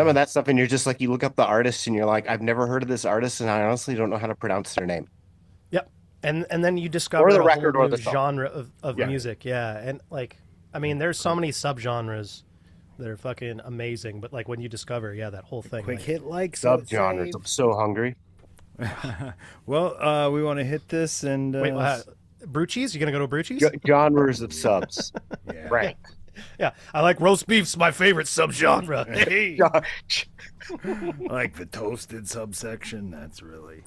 some of that stuff, and you're just like, you look up the artist, and you're like, I've never heard of this artist, and I honestly don't know how to pronounce their name Yep. And then you or discover the a whole record or new the song. genre of Yeah. music. Yeah. And like, I mean, there's so many subgenres that are fucking amazing. But like when you discover, that whole thing. Quick like, hit like Subgenres. I'm so hungry. Well, we want to hit this and Wait, brew cheese? You gonna go to a brew cheese? Genres of subs. yeah. Right. Yeah, I like roast beef's my favorite subgenre. Hey. I like the toasted subsection. That's really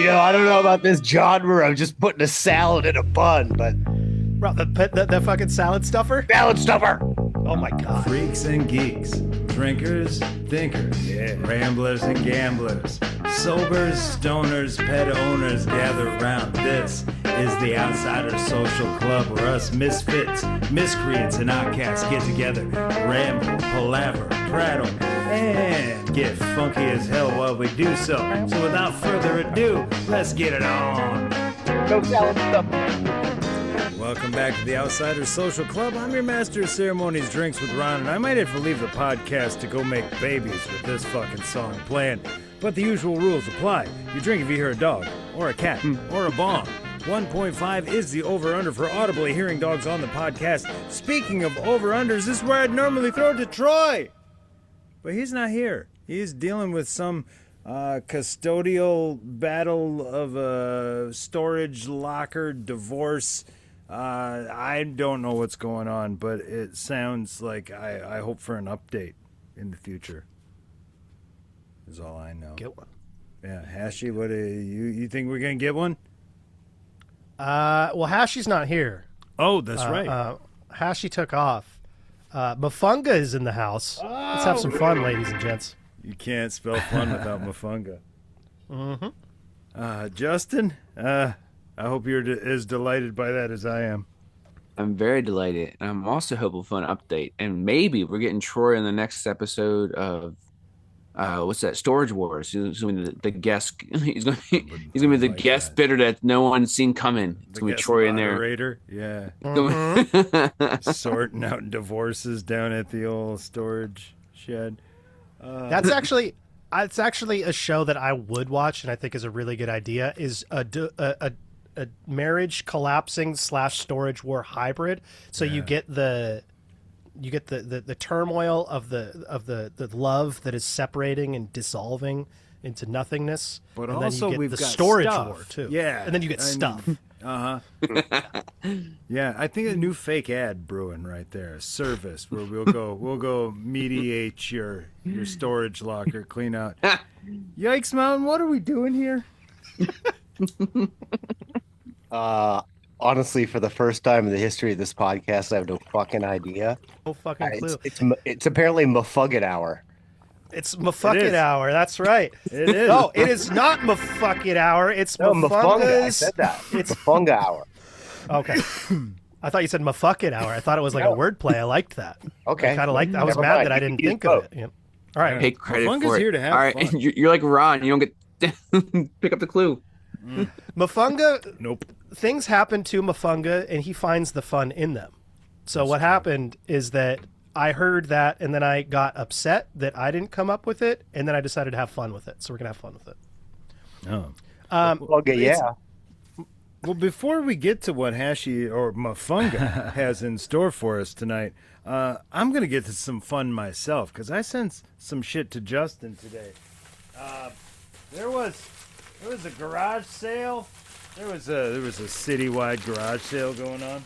I don't know about this genre. I'm just putting a salad in a bun, but Bro, the fucking salad stuffer? salad stuffer. Oh my god. freaks and geeks, drinkers, thinkers, ramblers and gamblers, sobers, stoners, pet owners gather round. This is the Outsider Social Club, where us misfits, miscreants, and outcasts get together, ramble, palaver, prattle, and get funky as hell while we do so. So without further ado, let's get it on. No salad stuffer. Welcome back to the Outsider Social Club. I'm your master of ceremonies, Drinks with Ron, and I might have to leave the podcast to go make babies with this fucking song playing. But the usual rules apply. You drink if you hear a dog, or a cat, or a bomb. 1.5 is the over-under for audibly hearing dogs on the podcast. Speaking of over-unders, this is where I'd normally throw it to Troy. But he's not here. He's dealing with some custodial battle of a storage locker divorce. I don't know what's going on, but it sounds like I hope for an update in the future. Is all I know. Get one. Yeah, Hashi, what do you think we're gonna get one? Well, Hashi's not here. Oh, that's right. Hashi took off. Muhfunga is in the house. Let's have some fun, ladies and gents. You can't spell fun without Muhfunga. Justin, I hope you're as delighted by that as I am. I'm very delighted, and I'm also hopeful for an update. And maybe we're getting Troy in the next episode of what's that? Storage Wars. He's going to be the guest. He's going to be the like guest that. bidder that no one's seen coming. It's going to be Troy in there. Moderator, yeah. Sorting out divorces down at the old storage shed. That's actually a show that I would watch, and I think is a really good idea. Is a marriage collapsing / storage war hybrid. So you get the turmoil of the love that is separating and dissolving into nothingness. But and also then you get we've the got storage stuff. war too. Yeah, and then you get stuff. Yeah, I think a new fake ad brewing right there. A service where we'll go mediate your storage locker, clean out. Yikes, Mountain! What are we doing here? Honestly, for the first time in the history of this podcast, I have no fucking idea. No fucking clue. It's apparently Muhfunguh'S hour. It's Muhfunguh'S hour. That's right. It is. No, it is not Muhfunguh'S hour. It's No, Muhfunga. I Muhfunguh'S. said that. It's Muhfunga hour. okay. I thought you said Muhfunguh'S hour. I thought it was like No. a wordplay. I liked that. Okay. I kind of liked. I was Never mad mind. that I You didn't can use think of both. it. Yeah. All right. Take credit Muhfunga's for it. here to have All right, fun. you're like Ron. You don't get pick up the clue. Muhfunga. Nope. Things happen to Muhfunga, and he finds the fun in them. So what happened is that I heard that, and then I got upset that I didn't come up with it, and then I decided to have fun with it. So we're gonna have fun with it. Oh. Muhfunga, yeah. Well, before we get to what Hashi or Muhfunga has in store for us tonight, I'm going to get to some fun myself because I sent some shit to Justin today. There was a garage sale. There was a citywide garage sale going on,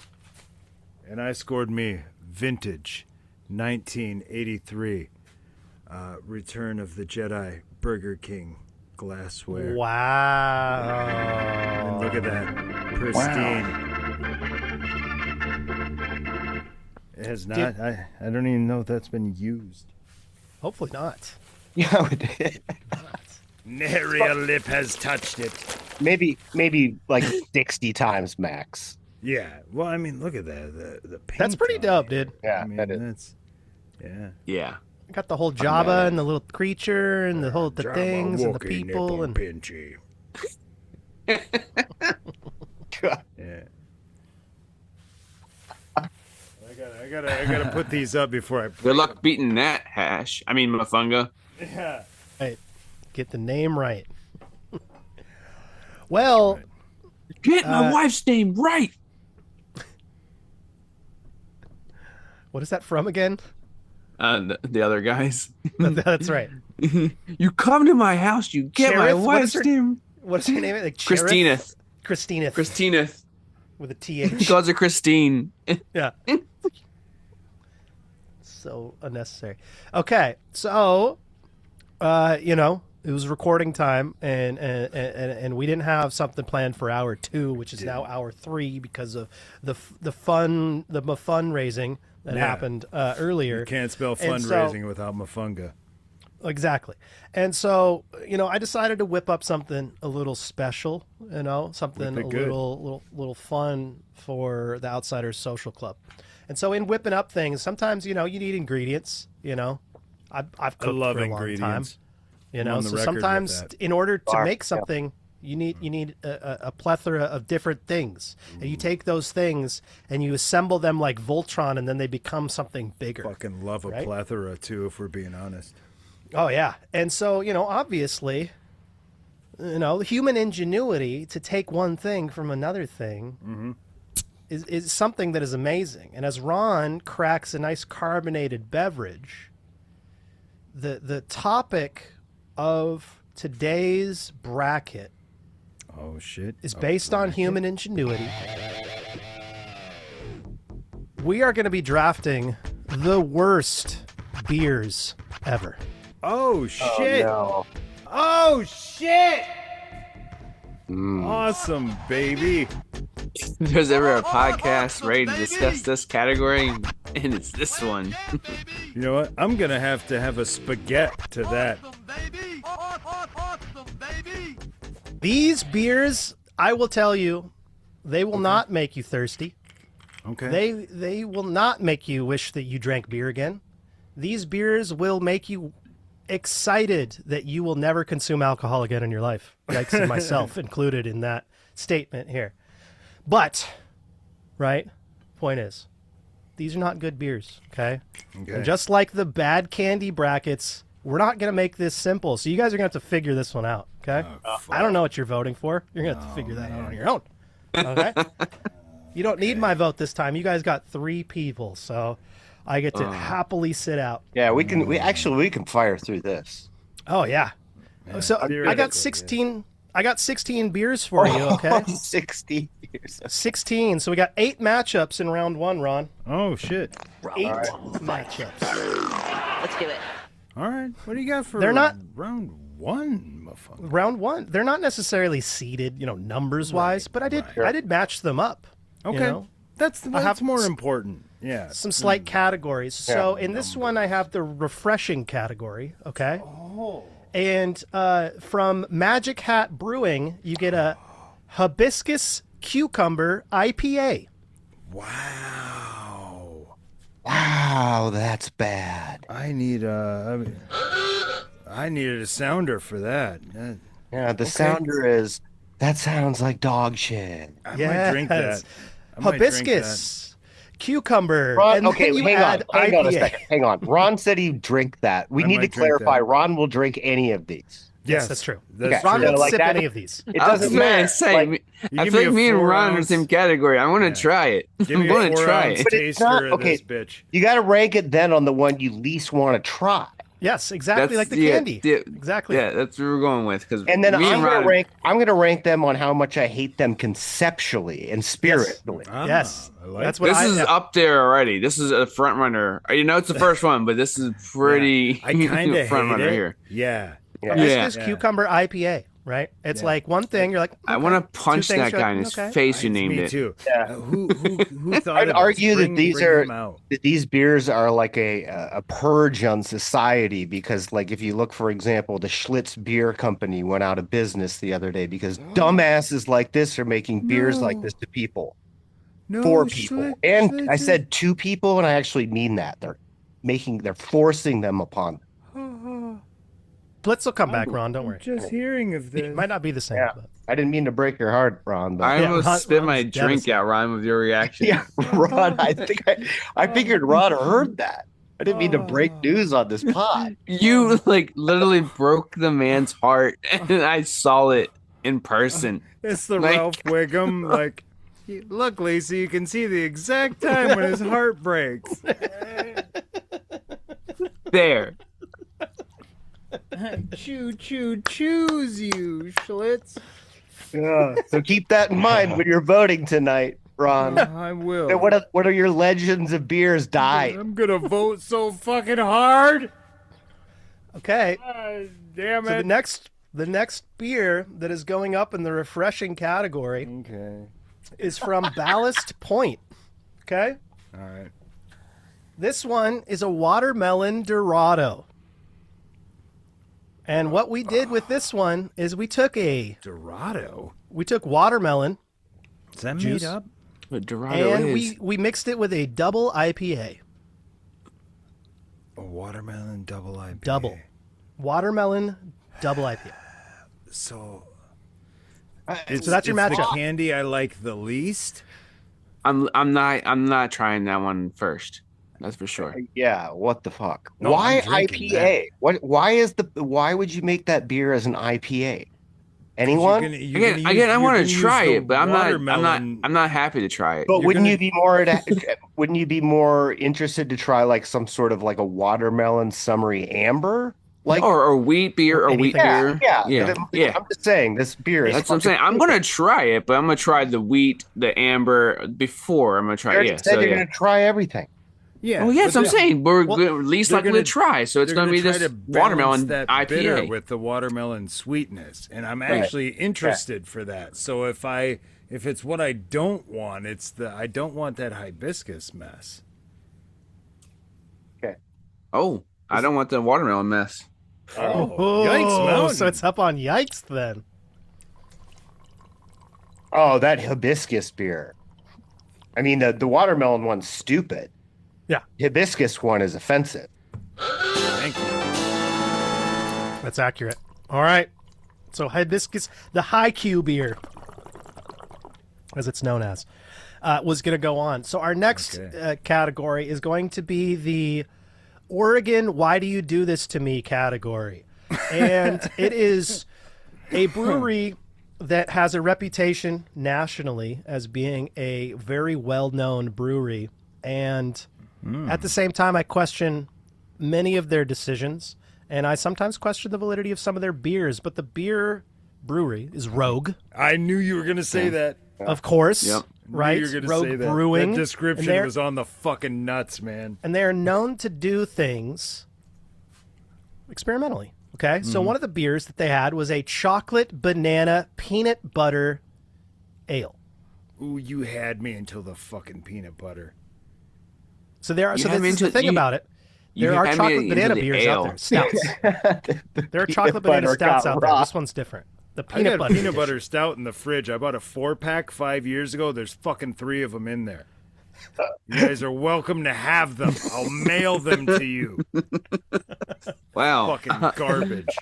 and I scored me vintage 1983 Return of the Jedi Burger King glassware. Wow. And look at that. Pristine. It has not. I don't even know if that's been used. Hopefully not. Yeah, it did. Nary a lip has touched it. Maybe like 60 times max. Yeah. Well, I mean, look at that. The paint That's pretty on dope, it. dude. Yeah, I mean, that is. that's. Yeah. Yeah. Got the whole Jabba and the little creature and the whole the Jabba things and the Wookiee people nipple and pinchy. Yeah. I I gotta put these up before I. Good luck beating that hash. I mean, Muhfunga. Yeah. Right. Get the name right. Well, Get my wife's name right. what is that from again? The other guys. That's right. You come to my house, you get my Cherith? What is wife's her- name. What's her name? Like Cherith? Christina. Christina. Christina. With a He TH. calls her Christine. Yeah. So unnecessary. Okay, so it was recording time, and we didn't have something planned for hour 2, which is now hour 3 because of the fundraising that happened earlier. You can't spell And fundraising without Muhfunga. Exactly. And so, I decided to whip up something a little special, something Whip a it good. little fun for the Outsiders Social Club. And so in whipping up things, sometimes, you need ingredients, I've cooked I love for a long ingredients. time, I'm on the so record with sometimes that. in order to Bar, make something, you need a plethora of different things. And you take those things and you assemble them like Voltron, and then they become something bigger. Fucking love a Right? plethora too, if we're being honest. Oh yeah. And so, obviously, human ingenuity to take one thing from another thing is something that is amazing. And as Ron cracks a nice carbonated beverage, the topic of today's bracket Oh shit. is based on human ingenuity. We are going to be drafting the worst beers ever. Oh shit. No. Oh shit. Awesome, baby. If there's ever a podcast ready to discuss this category, and it's this one. You know what? I'm gonna have to have a spaghetti to that. These beers, I will tell you, they will not make you thirsty. Okay. They will not make you wish that you drank beer again. These beers will make you excited that you will never consume alcohol again in your life. Yikes, and myself included in that statement here. But, right, point is, these are not good beers, okay? And just like the bad candy brackets, we're not going to make this simple. So you guys are going to have to figure this one out, okay? I don't know what you're voting for. You're going to have to figure that out on your own, okay? You don't need my vote this time. You guys got 3 people, so I get to happily sit out. Yeah, we can fire through this. Oh, yeah. So I got 16... I got 16 beers for you, okay? 60 years. 16. So we got 8 matchups in round 1, Ron. Oh shit. 8 matchups. Let's do it. All right. What do you got for They're not- round 1, motherfucker? Round 1. They're not necessarily seeded, numbers wise, but I did match them up. Okay. That's have more important. Yeah. Some slight categories. So in this one, I have the refreshing category, okay? Oh. And from Magic Hat Brewing, you get a hibiscus cucumber IPA. Wow. Wow, that's bad. I needed a sounder for that. Yeah, the sounder is, that sounds like dog shit. I might drink that. Hibiscus, cucumber, Ron, and okay, then you hang on add a IPA. second. Hang on. Ron said he'd drink that. We I need to might drink clarify. that. Ron will drink any of these. Yes, that's true. That's Ron true. won't Like sip that- any of these. It I was doesn't gonna matter. say, Like, You I give feel me like a me and Ron are in the 4-ounce same category. I want to try it. Give me I want a to try 4-ounce it. But it's taster not- of okay. this bitch. you got to rank it then on the one you least want to try. Yes, exactly like the yeah, candy. yeah, Exactly. Yeah, that's what we're going with. Because And then me I'm Ron, going to rank them on how much I hate them conceptually and spiritually. Yes, I like that's what This I. is yeah. up there already. This is a front runner. It's the first one, but this is pretty I kind of front hate runner it. here. Yeah. Hibiscus Yeah. cucumber IPA, right? It's like one thing. You're like, I okay. want to Two punch things, that you're guy like, in his okay. face. You named Me it. too. Yeah. Who thought I'd of argue this? that these Bring are him out. that these beers are like a purge on society because, like, if you look, for example, the Schlitz Beer Company went out of business the other day because dumbasses like this are making beers like this to people, for people, and I said to people, and I actually mean that they're forcing them upon them. Blitz will come back, Ron. Don't worry. Just hearing of this. It might not be the same. Yeah. But... I didn't mean to break your heart, Ron, but I Yeah, almost Ron- spit Ron's my drink devastated. out, Ryan, with your reaction. yeah, Ron, I figured Ron heard that. I didn't mean to break news on this pod. You like literally broke the man's heart, and I saw it in person. It's the Like- Ralph Wiggum. Like, look, Lisa, you can see the exact time when his heart breaks. There. Choose you, Schlitz. Yeah. So keep that in mind when you're voting tonight, Ron. I will. And what are your legends of beers die? I'm gonna vote so fucking hard. Okay. Damn So it. the next beer that is going up in the refreshing category Okay. is from Ballast Point. Okay. All right. This one is a watermelon Dorado. And what we did with this one is we took Dorado. watermelon Is that Juice. made up? What Dorado and is. we mixed it with a double IPA. A watermelon double IPA. Double. Watermelon double IPA. So So that's your it's the matchup. candy I like the least. I'm not trying that one first. That's for sure. Yeah, what the fuck? No, Why I'm drinking IPA? Why would you make that beer as an IPA? Anyone? Again, I want to try it, but I'm watermelon- not happy to try it. But You're wouldn't gonna- you be wouldn't you be more interested to try like some sort of like a watermelon summery amber? Like Or wheat beer or wheat anything. beer. yeah. I'm just saying this beer is That's what I'm saying. I'm gonna try it, but I'm gonna try the wheat, the amber before I'm gonna try. You already Yeah, said so you're yeah. gonna try everything. Yeah. Oh yes, but I'm they- saying we're Well, at least they're likely gonna- to try. So it's they're gonna be try this to balance watermelon that bitter IPA. with the watermelon sweetness, and I'm actually interested for that. So if it's what I don't want, I don't want that hibiscus mess. Okay. Oh, I don't want the watermelon mess. Oh, yikes, mountain. So it's up on yikes then. Oh, that hibiscus beer. I mean the watermelon one's stupid. Yeah. Hibiscus one is offensive. Thank you. That's accurate. All right. So hibiscus, the high Q beer, as it's known as, was going to go on. So our next Okay. category is going to be the Oregon "Why do you do this to me" category, and it is a brewery that has a reputation nationally as being a very well-known brewery, and at the same time, I question many of their decisions, and I sometimes question the validity of some of their beers. But the beer brewery is Rogue, I knew you were gonna say that. of course, Yep. right? Knew you were gonna Rogue say that. Brewing. That and description they're- was on the fucking nuts, man. and they are known to do things experimentally. Okay, so one of the beers that they had was a chocolate banana peanut butter ale. Ooh, you had me until the fucking peanut butter. So there are. You So had this me is the into- thing you- about it. you There are had me chocolate into banana the beers ale. out there, stouts. There are chocolate banana butter stouts got out there. raw. This one's different. The I peanut got butter. peanut edition. butter stout in the fridge. I bought a 4-pack 5 years ago. There's fucking 3 of them in there. You guys are welcome to have them. I'll mail them to you. Wow. Fucking garbage.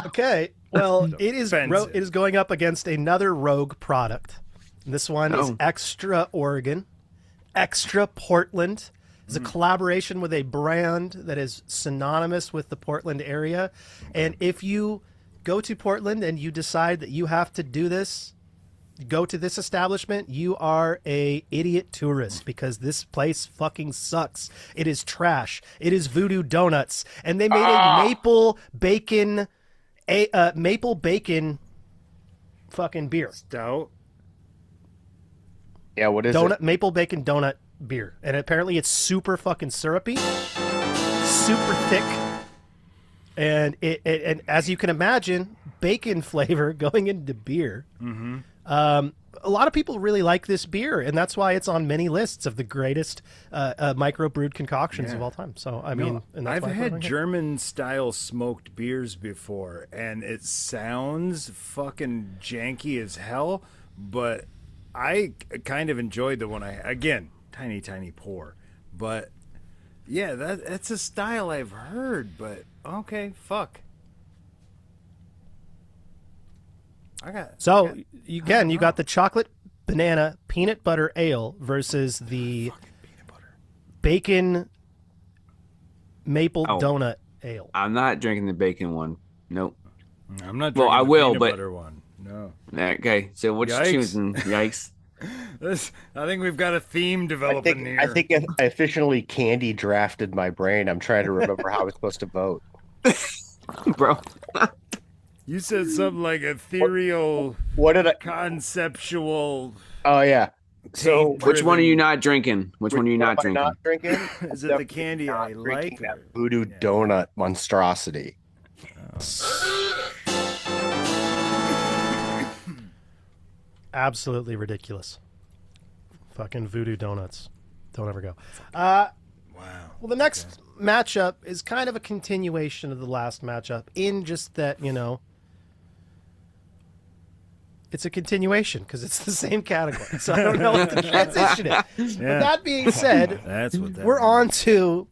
Okay. Well, it is Offensive. it is going up against another Rogue product. This one is Oh. Extra Oregon, Extra Portland. It's a collaboration with a brand that is synonymous with the Portland area. And if you go to Portland and you decide that you have to do this, go to this establishment, you are a idiot tourist because this place fucking sucks. It is trash. It is Voodoo Donuts, and they made a maple bacon fucking beer. Stout. Yeah, what is Donut it? maple bacon donut beer, and apparently it's super fucking syrupy, super thick, and and as you can imagine, bacon flavor going into beer. A lot of people really like this beer, and that's why it's on many lists of the greatest microbrewed concoctions of all time. So I mean, and that's I've why I put it had on here. German style smoked beers before, and it sounds fucking janky as hell, but I kind of enjoyed the one again, tiny pour. But yeah, that's a style I've heard, but okay, fuck. So again, you got the chocolate banana peanut butter ale versus the bacon maple donut ale. I'm not drinking the bacon one. Nope. I'm not Well, drinking I the will, peanut but butter one. No. Okay, so what you Yikes. choosing? Yikes. I think we've got a theme developing here. I think I officially candy drafted my brain. I'm trying to remember how I was supposed to vote. Bro. You said something like ethereal, What did I? conceptual. Oh yeah. So Which one are you not drinking? Which one are you not am I drinking? not drinking? Is it the candy I like? That voodoo donut monstrosity. Absolutely ridiculous. Fucking voodoo donuts. Don't ever go. Wow. Well, the next matchup is kind of a continuation of the last matchup in just that, it's a continuation because it's the same category. So I don't know what to transition it. But that being said, That's what that we're means. on to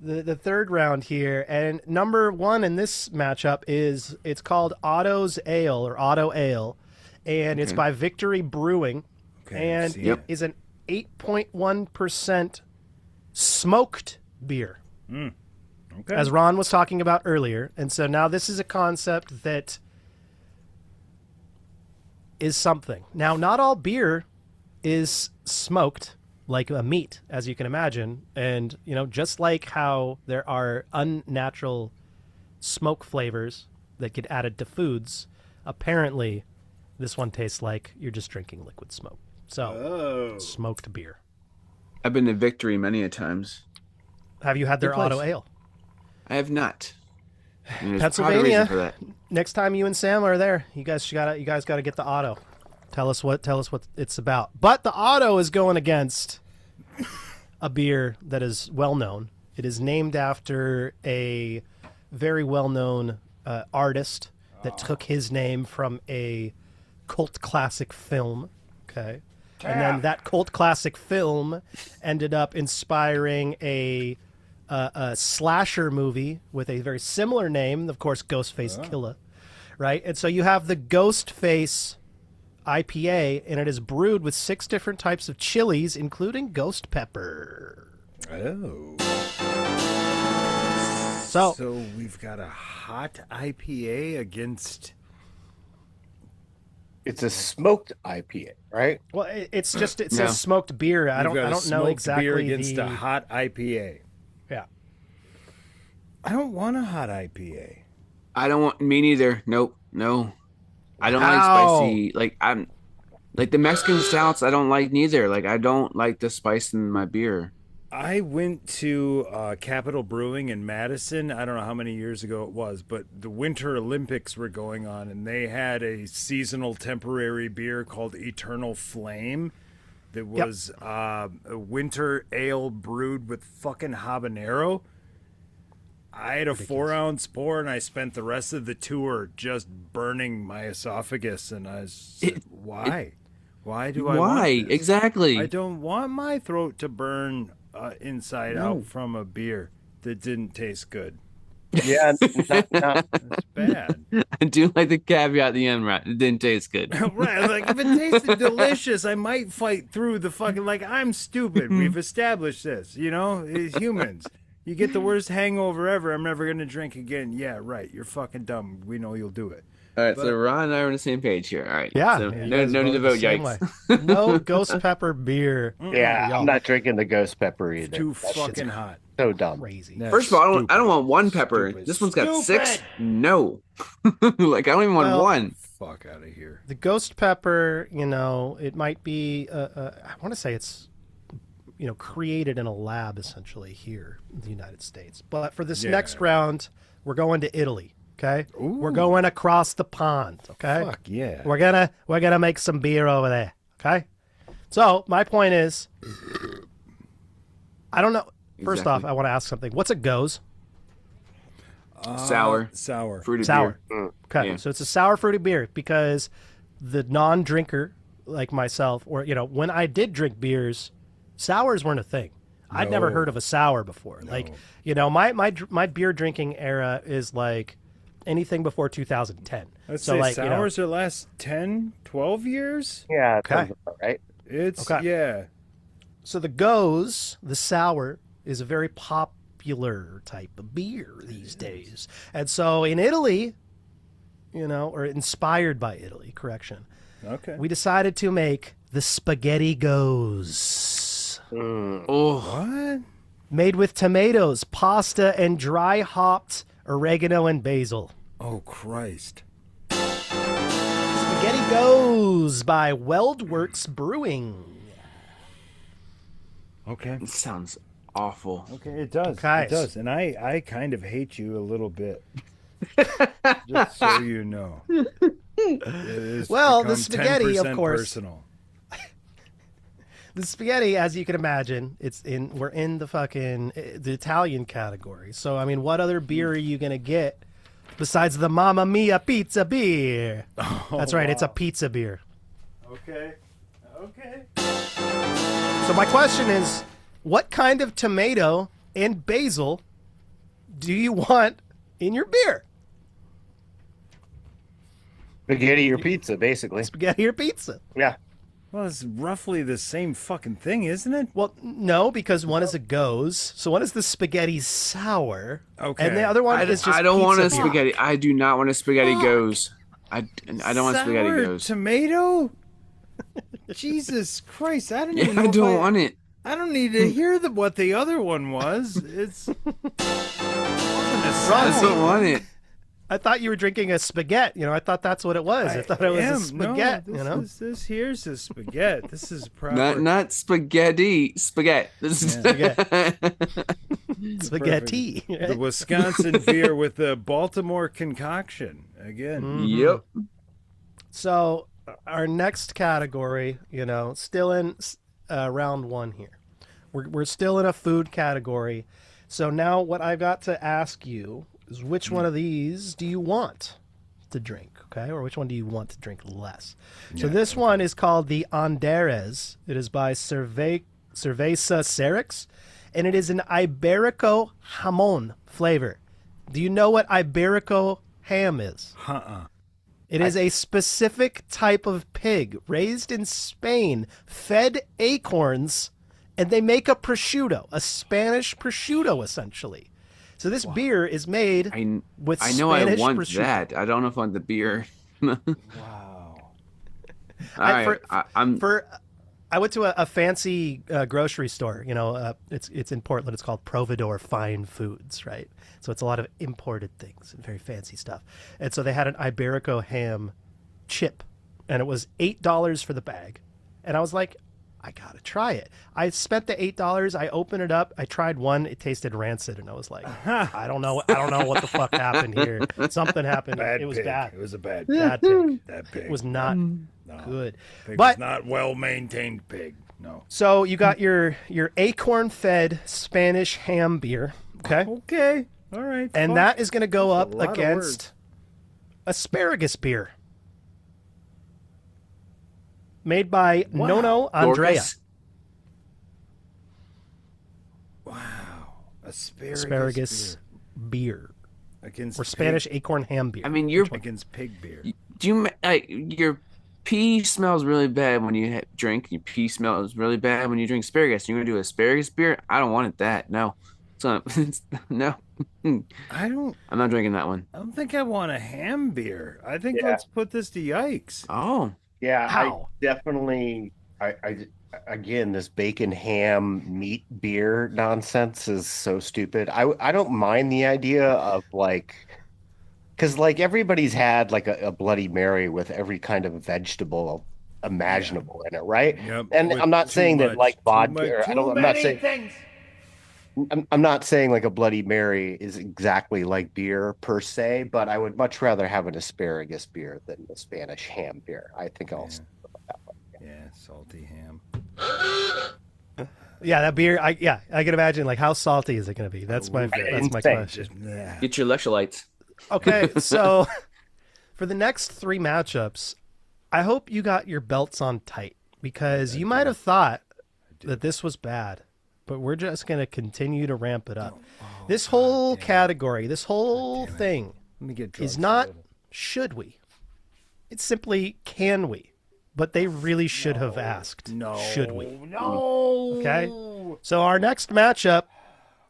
the third round here. And number one in this matchup it's called Otto's Ale or Otto Ale. And it's by Victory Brewing. Okay, And see. it is an 8.1% smoked beer. Okay. As Ron was talking about earlier. And so now this is a concept that is something. Now, not all beer is smoked like a meat, as you can imagine. And, just like how there are unnatural smoke flavors that get added to foods, apparently this one tastes like you're just drinking liquid smoke. So, smoked beer. I've been to Victory many a times. Have you had their Good place. Otto Ale? I have not. And there's Pennsylvania. probably a reason for that. Next time you and Sam are there, you guys gotta get the Otto. Tell us what it's about. But the Otto is going against a beer that is well known. It is named after a very well known artist that took his name from a cult classic film. Okay. And then that cult classic film ended up inspiring a slasher movie with a very similar name, of course, Ghostface Killer, right? And so you have the Ghostface IPA, and it is brewed with 6 different types of chilies, including ghost pepper. Oh. So we've got a hot IPA against. It's a smoked IPA, right? well, it Yeah. says smoked beer. I We've got a don't know smoked exactly beer against the a hot IPA. yeah. I don't want a hot IPA. I don't want me neither. Nope. No. I don't like How? spicy. I'm like the Mexican stouts. I don't like neither. Like I don't like the spice in my beer. I went to Capitol Brewing in Madison. I don't know how many years ago it was, but the Winter Olympics were going on, and they had a seasonal temporary beer called Eternal Flame that was a winter ale brewed with fucking habanero. I had a 4-ounce pour, and I spent the rest of the tour just burning my esophagus. And I said, why? Why do I want Why this? exactly? I don't want my throat to burn inside out from a beer that didn't taste good. Yeah, not It's bad. I do like the caveat at the end, right? It didn't taste good. Right, like if it tasted delicious, I might fight through the fucking, like, I'm stupid. We've established this, as humans. You get the worst hangover ever. I'm never going to drink again. Yeah, right. You're fucking dumb. We know you'll do it. All right, so Ron and I are on the same page here. All right. Yeah. So you no guys need to voted vote. the same Yikes. way. No ghost pepper beer. Yeah, Y'all I'm not drinking the ghost pepper either. Too That shit's fucking hot. so dumb. Crazy. That's First of all, I don't want one stupid. pepper. Stupid. This one's got Stupid. 6. No. Like I don't even want Well, one. Fuck out of here. The ghost pepper, it might be, I want to say it's, created in a lab essentially here in the United States. But for this next round, we're going to Italy. Okay, we're going across the pond. Okay, Fuck yeah. we're gonna make some beer over there. Okay, so my point is, I don't know. First Exactly. off, I want to ask something. What's a goes? Sour. Sour. Fruited Sour. beer. Okay, Yeah. so it's a sour fruity beer because the non-drinker like myself, or when I did drink beers, sours weren't a thing. I'd never heard of a sour before. Like my beer drinking era is like anything before 2010. Let's so say like sours are last 10, 12 years? Yeah, Okay. sounds about right. It's, Okay. yeah. So the goes, the sour, is a very popular type of beer these days. And so in Italy, or inspired by Italy, correction, Okay. we decided to make the spaghetti goes. Oh, What? Made with tomatoes, pasta, and dry hopped oregano and basil. Oh, Christ. Spaghetti Goes by Weldworks Brewing. Okay. it sounds awful. Okay, it does. Okay. It does. And I kind of hate you a little bit. Just so you know. It has Well, the become spaghetti, of 10% course. personal. The spaghetti, as you can imagine, we're in the Italian category. So I mean, what other beer are you gonna get besides the Mamma Mia pizza beer? That's right, it's a pizza beer. Okay. Okay. So my question is, what kind of tomato and basil do you want in your beer? Spaghetti or pizza, basically. Spaghetti or pizza? Yeah. Well, it's roughly the same fucking thing, isn't it? Well, no, because one is a goes. So one is the spaghetti sour, Okay. and the other one is just I don't want a pizza beer. spaghetti. I do not want a spaghetti goes. I don't want spaghetti Sour goes. tomato? Jesus Christ! I don't even know. I if don't want it. I don't need to hear what the other one was. It's. It wasn't a I sour. don't want it. I thought you were drinking a spaghetti. I thought that's what it was. I thought it was a spaghetti. No, this here's a spaghetti. This is proper. Not spaghetti. Spaghetti. This is Spaghetti. The right? Wisconsin beer with the Baltimore concoction again. Yep. So our next category, still in round one here. We're still in a food category. So now what I've got to ask you is which one of these do you want to drink, okay? Or which one do you want to drink less? So this one is called the Anderes. It is by Cerveza Cerix, and it is an Iberico jamon flavor. Do you know what Iberico ham is? It is a specific type of pig raised in Spain, fed acorns, and they make a prosciutto, a Spanish prosciutto, essentially. So this beer is made with I know Spanish I want prosciutto. that. I don't know if I want the beer. Wow. All right. I went to a fancy grocery store. It's in Portland. It's called Providor Fine Foods, right? So it's a lot of imported things and very fancy stuff. And so they had an Iberico ham chip, and it was $8 for the bag. And I was like, I gotta try it. I spent the $8. I opened it up. I tried one. It tasted rancid, and I was like, I don't know what the fuck happened here. Something happened. It was pig. bad. It was a bad Bad pig. That pig. It was not good. Pig But was not well-maintained pig. No. so you got your acorn-fed Spanish ham beer, okay? Okay. All right. And fuck. that is going to go That's a up lot of against words. asparagus beer, made by Nono Andrea. Dorcas? Wow. Asparagus beer, against or Spanish acorn ham beer. I mean, against pig beer. do you your pee smells really bad when you drink. Your pee smells really bad when you drink asparagus. You're gonna do asparagus beer? I don't want it. That no, no. I don't I'm not drinking that one. think I want a ham beer. I think Yeah. let's put this to yikes. Oh, Yeah, How? I definitely. Again, this bacon ham meat beer nonsense is so stupid. I don't mind the idea of because everybody's had a Bloody Mary with every kind of vegetable imaginable in it, right? Yep, And with I'm not too saying that much- vodka. too I'm not many saying. things. I'm not saying a Bloody Mary is exactly like beer per se, but I would much rather have an asparagus beer than a Spanish ham beer. I think I'll. Yeah, salty ham. Yeah, that beer. I can imagine. How salty is it going to be? That's my Insane. question. Yeah. get your electrolytes. Okay, so for the next three matchups, I hope you got your belts on tight, because you might have thought that this was bad, but we're just going to continue to ramp it up. This whole category, this whole thing Let me get is drugs not a little. should we. It's simply can we. But they really should have asked should we. No. Okay? So our next matchup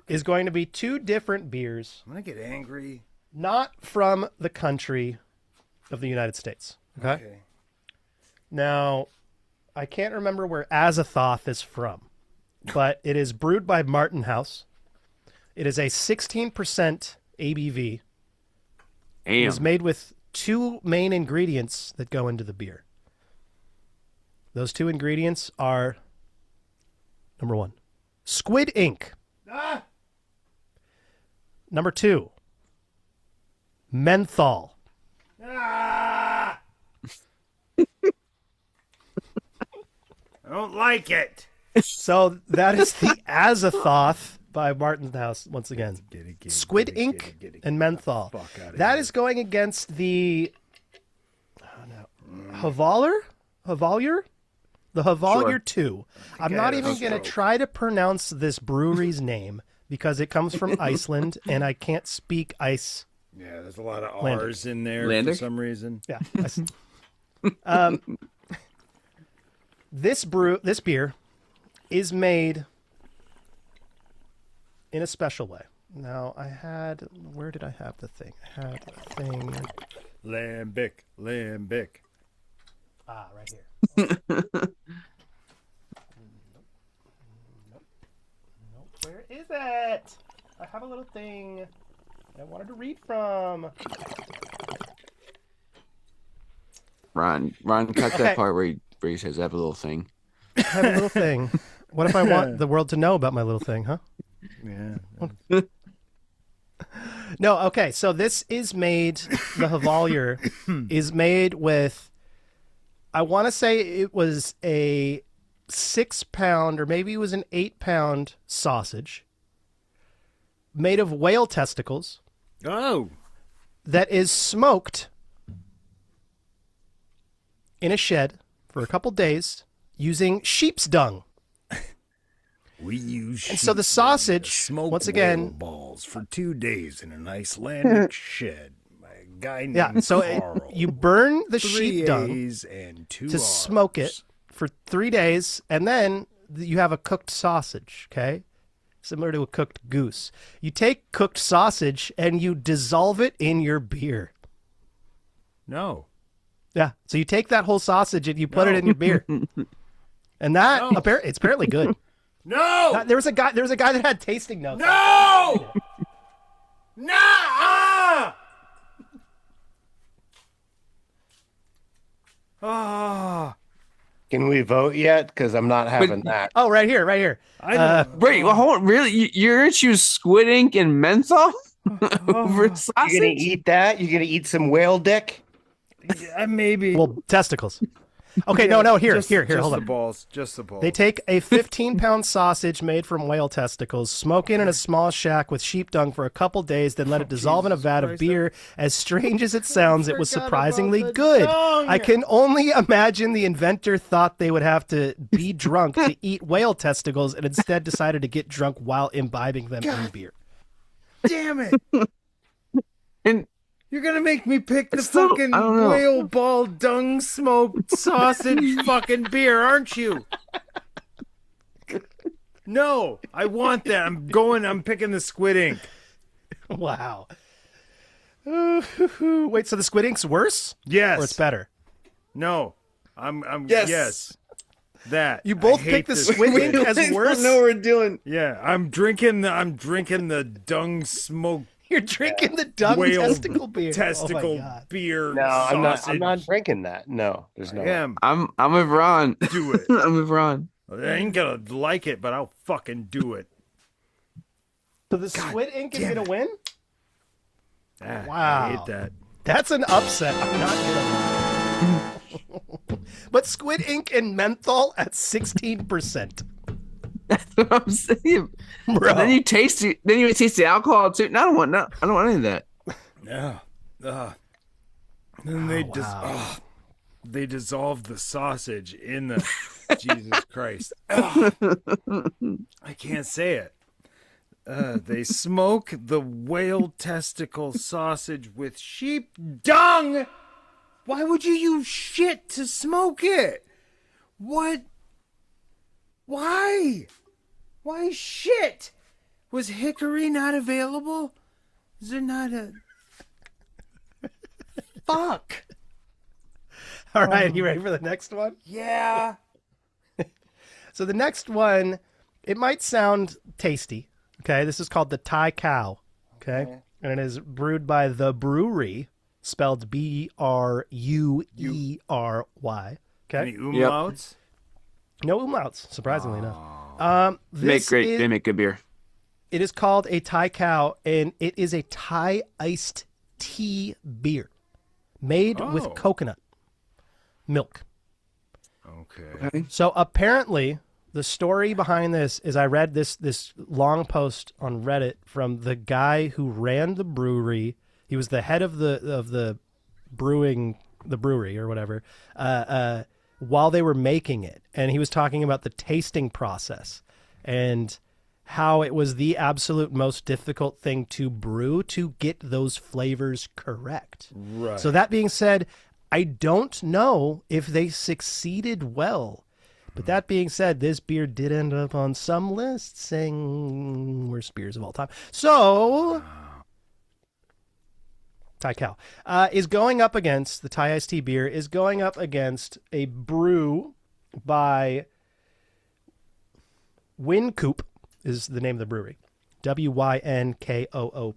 is going to be two different beers, I'm gonna get angry. not from the country of the United States. Okay? Now, I can't remember where Azathoth is from, but it is brewed by Martin House. It is a 16% ABV. It is made with two main ingredients that go into the beer. Those two ingredients are, number one, squid ink. Number two, menthol. I don't like it. So that is the Azathoth by Martin House once again. Squid ink and menthol. That is going against the Havaler? The Havaler 2. I'm not even going to try to pronounce this brewery's name because it comes from Iceland and I can't speak ice. Yeah, there's a lot of Lander. R's in there Lander? for some reason. Yeah. This beer is made in a special way. Now, where did I have the thing? I had the thing. Lambic. Ah, right here. Nope. Where is it? I have a little thing I wanted to read from. Ron, cut that part where he says I have a little thing. I have a little thing. What if I want the world to know about my little thing, huh? Yeah. No, okay. So this is made, the Havaler is made with, I want to say it was a 6-pound or maybe it was an 8-pound sausage made of whale testicles Oh. that is smoked in a shed for a couple days using sheep's dung. We use And so the sheep sausage, to smoke once again- whale balls for 2 days in an Icelandic shed by a guy named Yeah, so Carl. you burn the 3 sheep dung A's and 2 to R's. smoke it for 3 days, and then you have a cooked sausage, okay? Similar to a cooked goose. You take cooked sausage and you dissolve it in your beer. No. Yeah, so you take that whole sausage and you put it in your beer. And that, it's apparently good. No! There was a guy that had tasting notes. No! No! Ah! Can we vote yet? Because I'm not having that. Oh, right here. I don't Wait, well, hold on. Really? You're going to choose squid ink and menthol over You sausage? gonna eat that? You gonna eat some whale dick? maybe. Well, testicles. Okay, no, here, just hold the on. balls. Just the balls. They take a 15-pound sausage made from whale testicles, smoke it in a small shack with sheep dung for a couple days, then let it dissolve in a vat of beer. As strange as it sounds, it was surprisingly good. I can only imagine the inventor thought they would have to be drunk to eat whale testicles and instead decided to get drunk while imbibing them in beer. Damn it! And You're gonna make me pick the Still, fucking I don't know. whale ball dung smoked sausage fucking beer, aren't you? No, I want that. I'm picking the squid ink. Wow. Wait, so the squid ink's worse? Yes. Or it's better? No. I'm Yes. yes. That. You both I hate picked the this squid ink as I worse? don't know what we're doing. Yeah, I'm drinking the dung smoked You're drinking the dung whale testicle beer. testicle Oh my God. beer. No, I'm not. sausage. I'm not drinking that. No, there's no. I am. I'm with Ron. Do it. I'm with Ron. I ain't gonna like it, but I'll fucking do it. So the squid ink is going to win? Ah, Wow. I hate that. That's an upset. I'm not gonna. But squid ink and menthol at 16%. That's what I'm saying. Bro. Then you taste it. Then you taste the alcohol too. No, I don't want any of that. Yeah. And they dissolved the sausage in the Jesus Christ. I can't say it. They smoke the whale testicle sausage with sheep dung. Why would you use shit to smoke it? What? Why? Why shit? Was hickory not available? Is there not a... Fuck. All right, you ready for the next one? Yeah. So the next one, it might sound tasty. Okay, this is called the Thai cow. Okay, and it is brewed by the brewery, spelled Bruery. Okay, Any umlauts? no umlauts, surprisingly enough. They make good beer. It is called a Thai cow, and it is a Thai iced tea beer made with coconut milk. Okay. So apparently, the story behind this is I read this long post on Reddit from the guy who ran the brewery. He was the head of the brewery or whatever. While they were making it, and he was talking about the tasting process and how it was the absolute most difficult thing to brew to get those flavors correct. Right. So that being said, I don't know if they succeeded well. But that being said, this beer did end up on some lists saying worst beers of all time. So, Thai Cow is going up against, the Thai iced tea beer is going up against a brew by Wynkoop is the name of the brewery. Wynkoop.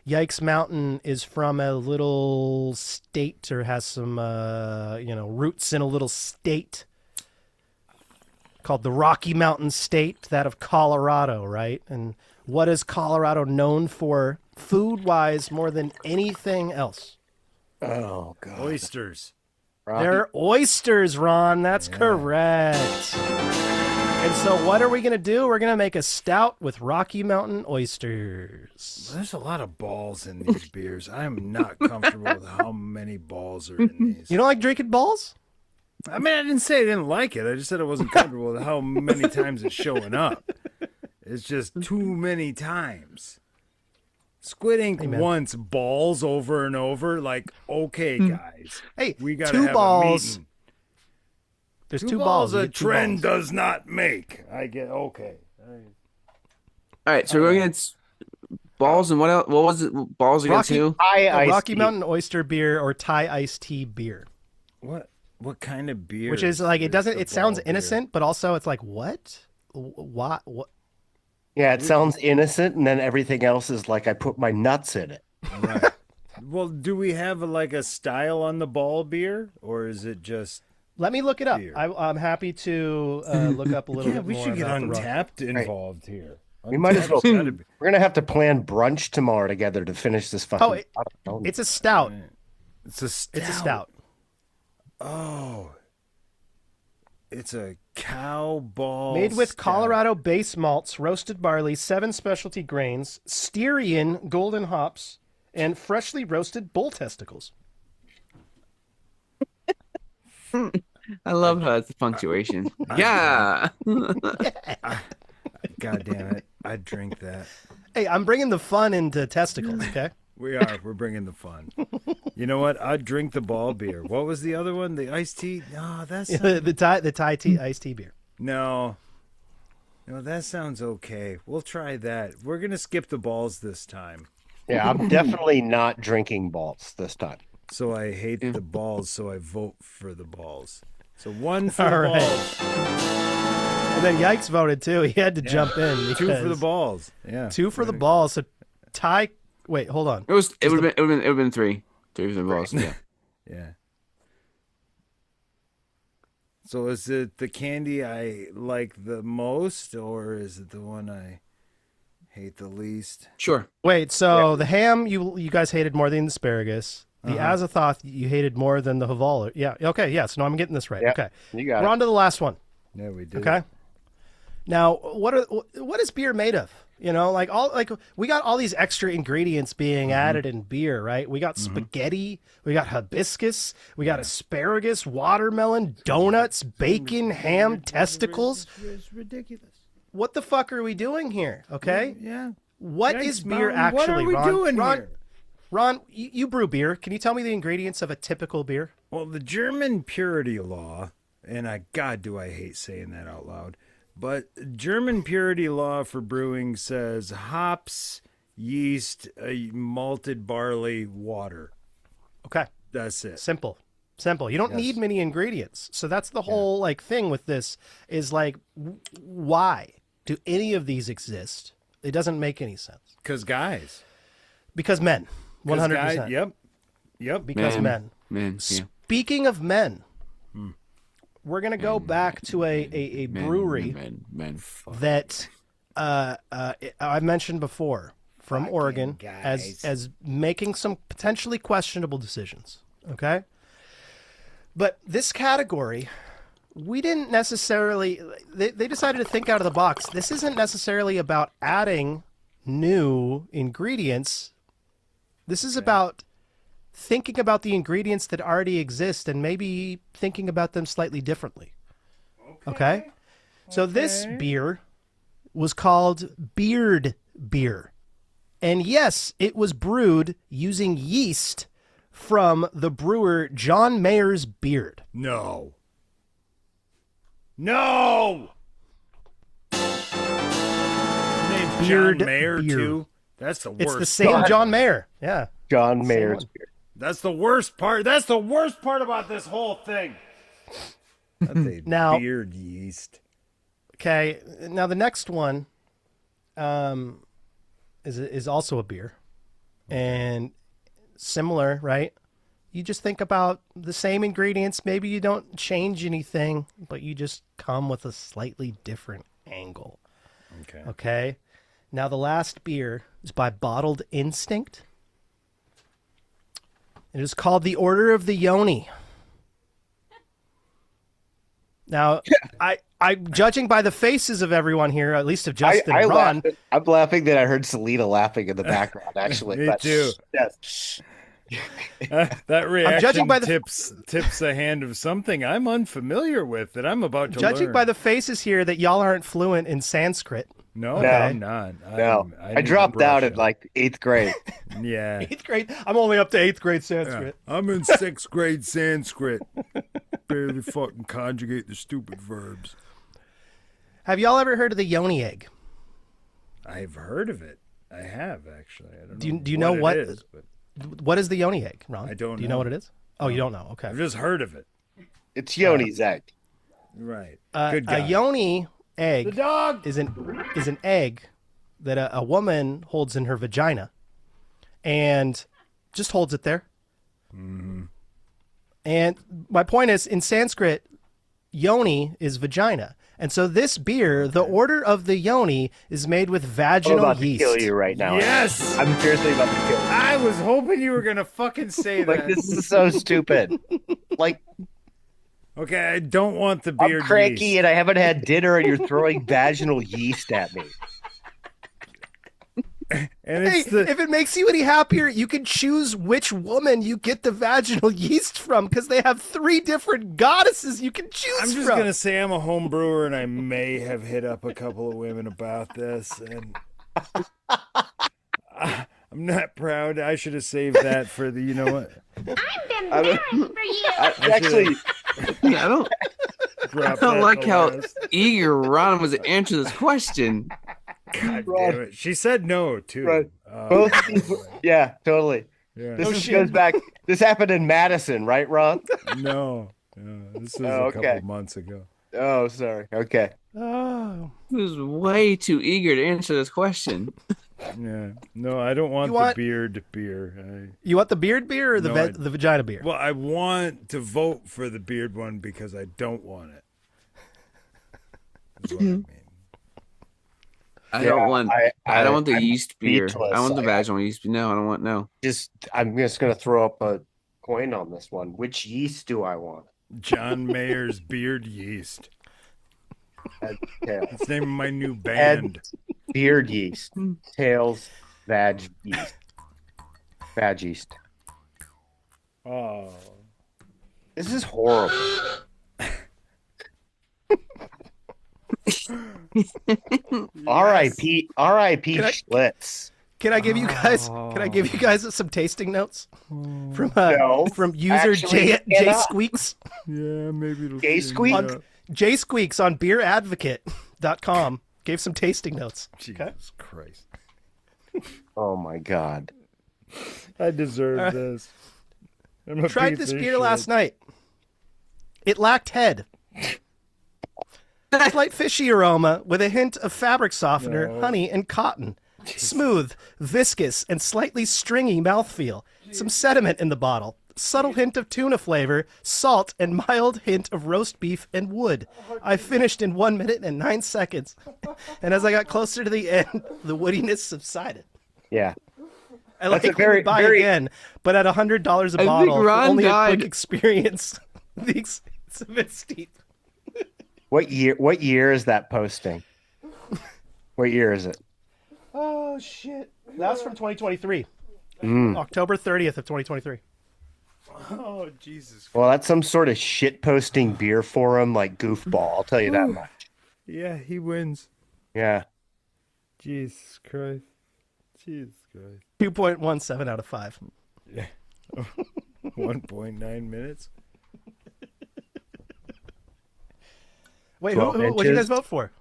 Yikes Mountain is from a little state or has some, roots in a little state called the Rocky Mountain State, that of Colorado, right? And what is Colorado known for food-wise more than anything else? Oh, God. Oysters. They're oysters, Ron. That's correct. And so what are we going to do? We're going to make a stout with Rocky Mountain oysters. There's a lot of balls in these beers. I am not comfortable with how many balls are in these. You don't like drinking balls? I mean, I didn't say I didn't like it. I just said I wasn't comfortable with how many times it's showing up. It's just too many times. Squid Ink wants balls over and over. Like, okay, guys. Hey, we got two have balls. A meeting. There's Two two balls balls. You a get two trend balls. does not make. I get okay. All right, so we're going against balls and what else? What was it? Balls against Rocky- who? Rocky Mountain oyster beer or Thai iced tea beer. What kind of beer? Which is like, it doesn't, the it sounds ball beer? innocent, but also it's like, what? What? Yeah, it sounds innocent, and then everything else is like I put my nuts in it. Right. Well, do we have a style on the ball beer, or is it just? Let me look it up. Beer. I'm happy to look up a little Yeah, bit we more should get about the Rocky- Untapped involved here. We might as well. Untapped's gotta be- We're gonna have to plan brunch tomorrow together to finish this fucking. Oh, it's a stout. It's a stout. It's a stout. Oh, it's a cow ball. Made with stout. Colorado base malts, roasted barley, 7 specialty grains, Styrian golden hops, and freshly roasted bull testicles. I love how it's the punctuation. Yeah. God damn it! I'd drink that. Hey, I'm bringing the fun into testicles, okay? We are. We're bringing the fun. You know what? I'd drink the ball beer. What was the other one? The iced tea? No, that's the Thai tea iced tea beer. no. No, that sounds okay. We'll try that. We're gonna skip the balls this time. Yeah, I'm definitely not drinking balls this time. So I hate the balls. So I vote for the balls. So one for All the right. balls, And then Yikes voted too. He had to jump in. two for the because- balls. Yeah, 2 for the balls. So Thai. Wait, hold on. It would have been three. Three for the balls. Yeah. Yeah. So is it the candy I like the most, or is it the one I hate the least? Sure. Wait, so the ham you guys hated more than the asparagus. The Azathoth you hated more than the Haval. Yeah. Okay. Yeah. So now I'm getting this right. Yeah, Okay. you got We're it. on to the last one. Yeah, we did. Okay. Now, what is beer made of? You know, we got all these extra ingredients being added in beer, right? We got spaghetti, we got hibiscus, we got asparagus, watermelon, donuts, bacon, ham, testicles. It's ridiculous. what the fuck are we doing here? Okay. Yeah. What Yikes, is beer Mountain. actually? What are we Ron? doing Ron, here? Ron, you brew beer. Can you tell me the ingredients of a typical beer? Well, the German purity law, and God, do I hate saying that out loud, but German purity law for brewing says hops, yeast, malted barley, water. Okay. That's it. Simple. You don't need many ingredients. So that's the whole like thing with this is like, why do any of these exist? It doesn't make any sense. Because men, 100%. Guys, yep. Because men. Man, yeah. Speaking of men, we're gonna go back to a brewery that I mentioned before from Oregon as making some potentially questionable decisions. Okay. But this category, we didn't necessarily, they decided to think out of the box. This isn't necessarily about adding new ingredients. This is about thinking about the ingredients that already exist and maybe thinking about them slightly differently. Okay? So this beer was called Beard Beer. And yes, it was brewed using yeast from the brewer John Mayer's beard. No. Named Beard John Mayer beer. too. That's the worst. It's the same John Mayer. Yeah. John Mayer's one. beer. That's the worst part. That's the worst part about this whole thing. That's a Now- beard yeast. Okay. Now the next one is also a beer. And similar, right? You just think about the same ingredients. Maybe you don't change anything, but you just come with a slightly different angle. Okay. Now the last beer is by Bottled Instinct. It is called the Order of the Yoni. Now, I'm judging by the faces of everyone here, at least of Justin and Ron. I'm laughing that I heard Selena laughing in the background, actually. Me but, too. Yes. That reaction judging by the- tips a hand of something I'm unfamiliar with that I'm about to Judging learn. by the faces here that y'all aren't fluent in Sanskrit. No, No. I'm not. No, I I need dropped to out brush in up. like 8th grade. Yeah. 8th grade. I'm only up to 8th grade Yeah. Sanskrit. I'm in 6th grade Sanskrit. Barely fucking conjugate the stupid verbs. Have y'all ever heard of the yoni egg? I've heard of it. I have actually. I don't Do you- know do you know what- it is, but What is the yoni egg, Ron? I don't Do you know. know what it is? Oh, you don't know. Okay. I've just heard of it. It's Yoni's egg. Right. A Good guy. yoni The egg dog. is an egg that a woman holds in her vagina and just holds it there. And my point is, in Sanskrit, yoni is vagina. And so this beer, the Order of the Yoni, is made with I'm vaginal about to yeast. kill you right now. Yes. I'm seriously about to kill you. I was hoping you were gonna fucking say Like, that. this is so stupid. Like, Okay, I don't want the I'm beard cranky yeast. and I haven't had dinner and you're throwing vaginal yeast at me. And Hey, it's the if it makes you any happier, you can choose which woman you get the vaginal yeast from because they have 3 different goddesses you can choose I'm just from. gonna say I'm a home brewer and I may have hit up a couple of women about this and I'm not proud. I should have saved that for the you know what? I've been married for years. Actually, Yeah, I don't Drop I don't that like in the how last. eager Ron was to answer this question. God damn it. She said no too. Right. Oh, both people, yeah, totally. yeah. This goes back. This happened in Madison, right, Ron? No. This was Oh, a okay. couple months ago. Oh, sorry. Okay. Oh. He was way too eager to answer this question. Yeah. No, I don't want You want- the beard beer. You want the beard beer or the No, the vagina beer? Well, I want to vote for the beard one because I don't want it. That's what I mean. I Yeah, don't want. I don't want the I'm yeast beer. speechless. I want the vaginal yeast. No, I don't want no. I'm just gonna throw up a coin on this one. Which yeast do I want? John Mayer's beard yeast. Head, tail. That's the name of my new band. Beard yeast. Tails. Vag yeast. Vag yeast. Oh. This is horrible. R.I.P. R.I.P. Can I- Schlitz. Can I give you guys? Can I give you guys some tasting notes from No, from user actually, J cannot. Squeaks? Yeah, maybe it'll Gay change squeak? up. J Squeaks on beeradvocate.com gave some tasting notes. Jesus Christ. Oh my God. I deserve this. I'm a Tried piece this of beer shit. last night. It lacked head. Slight fishy aroma with a hint of fabric softener, honey, and cotton. Smooth, viscous, and slightly stringy mouthfeel. Some sediment in the bottle. Subtle hint of tuna flavor, salt, and mild hint of roast beef and wood. I finished in 1 minute and 9 seconds. And as I got closer to the end, the woodiness subsided. Yeah. I That's like a very- would buy very- again, but at $100 a think bottle, for Ron only a died. quick experience. It's a bit steep. What year is that posting? What year is it? Oh shit! That was from 2023, October 30th of 2023. Oh, Jesus. Well, that's some sort of shit posting beer forum like goofball. I'll tell you that much. Yeah, he wins. Yeah. Jesus Christ. Jesus Christ. 2.17 out of 5. 1.9 minutes. Wait, 12 what do you inches. guys vote for?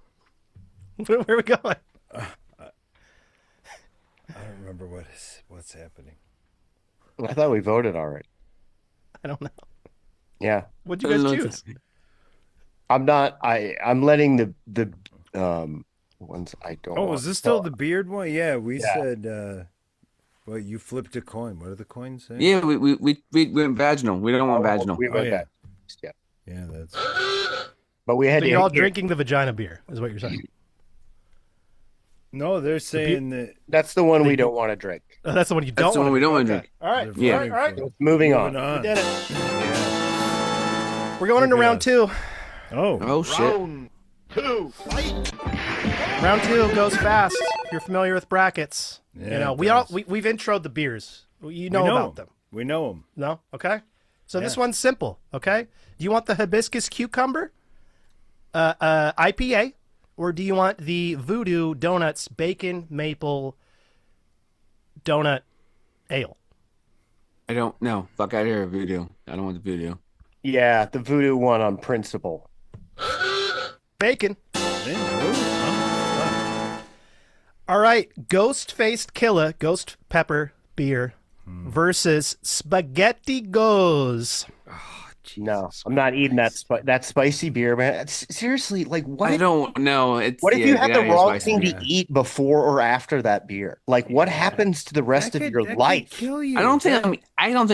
Where are we going? I don't remember what's happening. I thought we voted already. I don't know. Yeah. What'd you guys choose? I'm not I'm letting the ones I don't Oh, want. is this still the beard one? Yeah, we Yeah. said well, you flipped a coin. What do the coins say? Yeah, we went vaginal. We don't want vaginal. We went yeah. back. Yeah. Yeah, that's But we had So to you're all yeah, drinking the vagina beer, is what you're saying. No, they're saying that That's the one we don't want to drink. Oh, that's the one you don't That's the want one we don't want to Okay. drink. All right. they're Yeah. All right. All right. voting for. Moving Moving on. on. Did it. Yeah. We're going into Look at round us. 2. Oh, Oh shit! Round 2 goes fast. If you're familiar with brackets, Yeah, you know it we've does. introed the beers. You we know know about 'em. them. We know them. No? Okay. So this Yeah. one's simple, okay? Do you want the hibiscus cucumber IPA, or do you want the Voodoo Donuts bacon maple donut ale? I don't know. Fuck out of here, voodoo. I don't want the voodoo. Yeah, the voodoo one on principle. Bacon. All right, Ghost Faced Killer, Ghost Pepper beer versus Spaghetti Goes. No, I'm not eating that spicy beer, man. Seriously, like what? I don't know. It's What if yeah, you get had out the of here, wrong spicy thing beer. to eat before or after that beer? Like, what happens to the rest of your life? Kill you. I don't think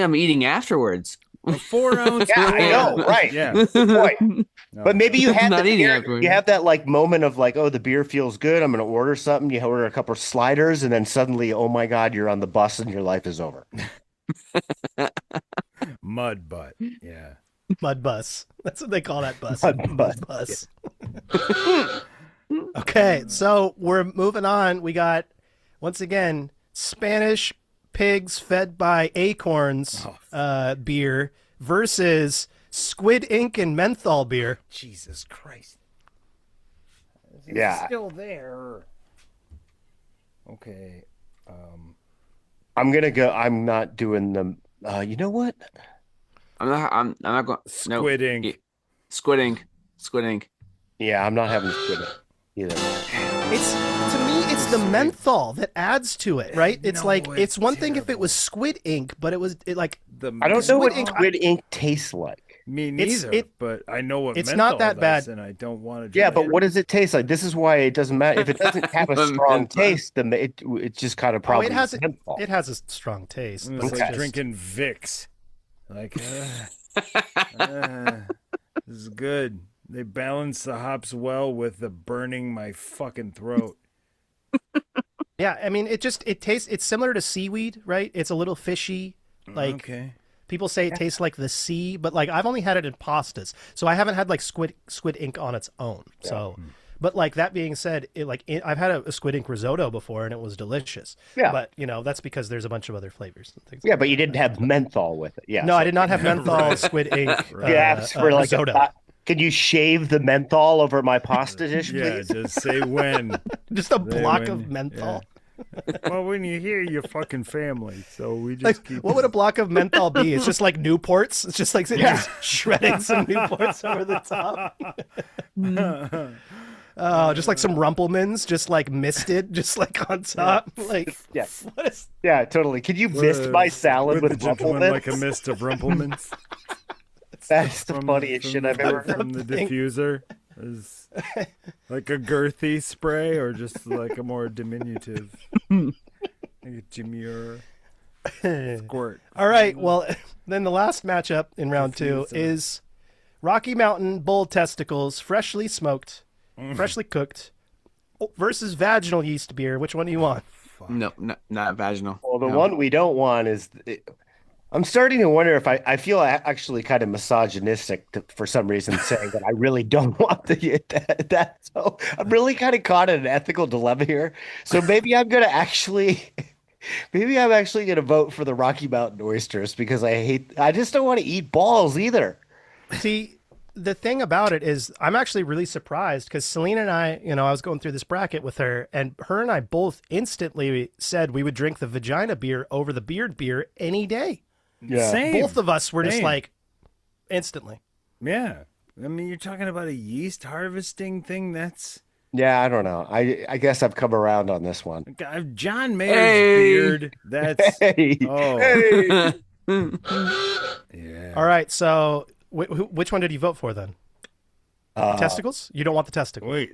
I'm eating afterwards. A 4 ounce. Yeah, I know, right? Yeah. Good point. But maybe you had Not the eating beer, afterwards. you have that like moment of like, oh, the beer feels good. I'm going to order something. You order a couple of sliders, and then suddenly, oh my God, you're on the bus and your life is over. Mud butt. Yeah. Mud bus. That's what they call that bus. Mud bus. bus. Okay, so we're moving on. We got, once again, Spanish pigs fed by acorns beer versus Squid Ink and menthol beer. Jesus Christ. Yeah, Still there. Okay. I'm gonna go. I'm not doing the. You know what? I'm not going. Squid Ink. Yeah. Squid ink. Squid ink. Yeah, I'm not having squid either. It's to me, it's the menthol that adds to it, right? It's No, like it's it's one thing if it terrible. was Squid Ink, but it like I don't know what Squid Ink- squid ink tastes like. Me It's- neither. it- but I know what it's menthol not that does, bad. and I don't want to drink Yeah, but it. what does it taste like? This is why it doesn't matter if it doesn't have a strong taste. Then it's just kind of oh, probably it has menthol. it has a strong taste. It's But like it's just, drinking Vicks. Like, this is good. They balance the hops well with the burning my fucking throat. yeah, I mean, it tastes. It's similar to seaweed, right? It's a little fishy. Like Okay. people say, it tastes like the sea, but like I've only had it in pastas, so I haven't had like squid ink on its own. So, but like that being said, I've had a squid ink risotto before, and it was delicious. Yeah. But that's because there's a bunch of other flavors and things. Yeah, but you didn't have menthol with it. Yeah. No, so I did not have menthol squid ink. You asked for like risotto. Can you shave the menthol over my pasta dish, Yeah, please? just say when. Just a block when- of menthol. Well, when you hear your fucking family, so we just Like, keep. what would a block of menthol be? It's just like Newports. It's just like just shredding some Newports over the top. Oh, just like some Rumplemans, just like misted, just like on top. Like, Yeah. what is? Yeah, totally. Can you mist my salad with the gentleman like a Rumplemans? mist of Rumplemans That's the funniest shit I've ever heard. from the diffuser. Is like a girthy spray or just like a more diminutive, like a demure squirt. All right. Well, then the last matchup in round 2 Diffuser. is Rocky Mountain bull testicles, freshly smoked, freshly cooked, versus vaginal yeast beer. Which one do you want? No, not vaginal. Well, the No. one we don't want is. I'm starting to wonder if I feel actually kind of misogynistic for some reason saying that I really don't want that. So I'm really kind of caught in an ethical dilemma here. So maybe I'm going to actually. Maybe I'm actually going to vote for the Rocky Mountain oysters because I just don't want to eat balls either. See, the thing about it is I'm actually really surprised because Selena and I, I was going through this bracket with her, and her and I both instantly said we would drink the vagina beer over the beard beer any day. Yeah. Same. Both of us were just Same. like, instantly. Yeah. I mean, you're talking about a yeast harvesting thing. That's Yeah, I don't know. I guess I've come around on this one. John Mayer's Hey. beard. That's Hey. oh Hey. yeah. All right, so which one did you vote for then? Testicles? You don't want the testicles. Wait.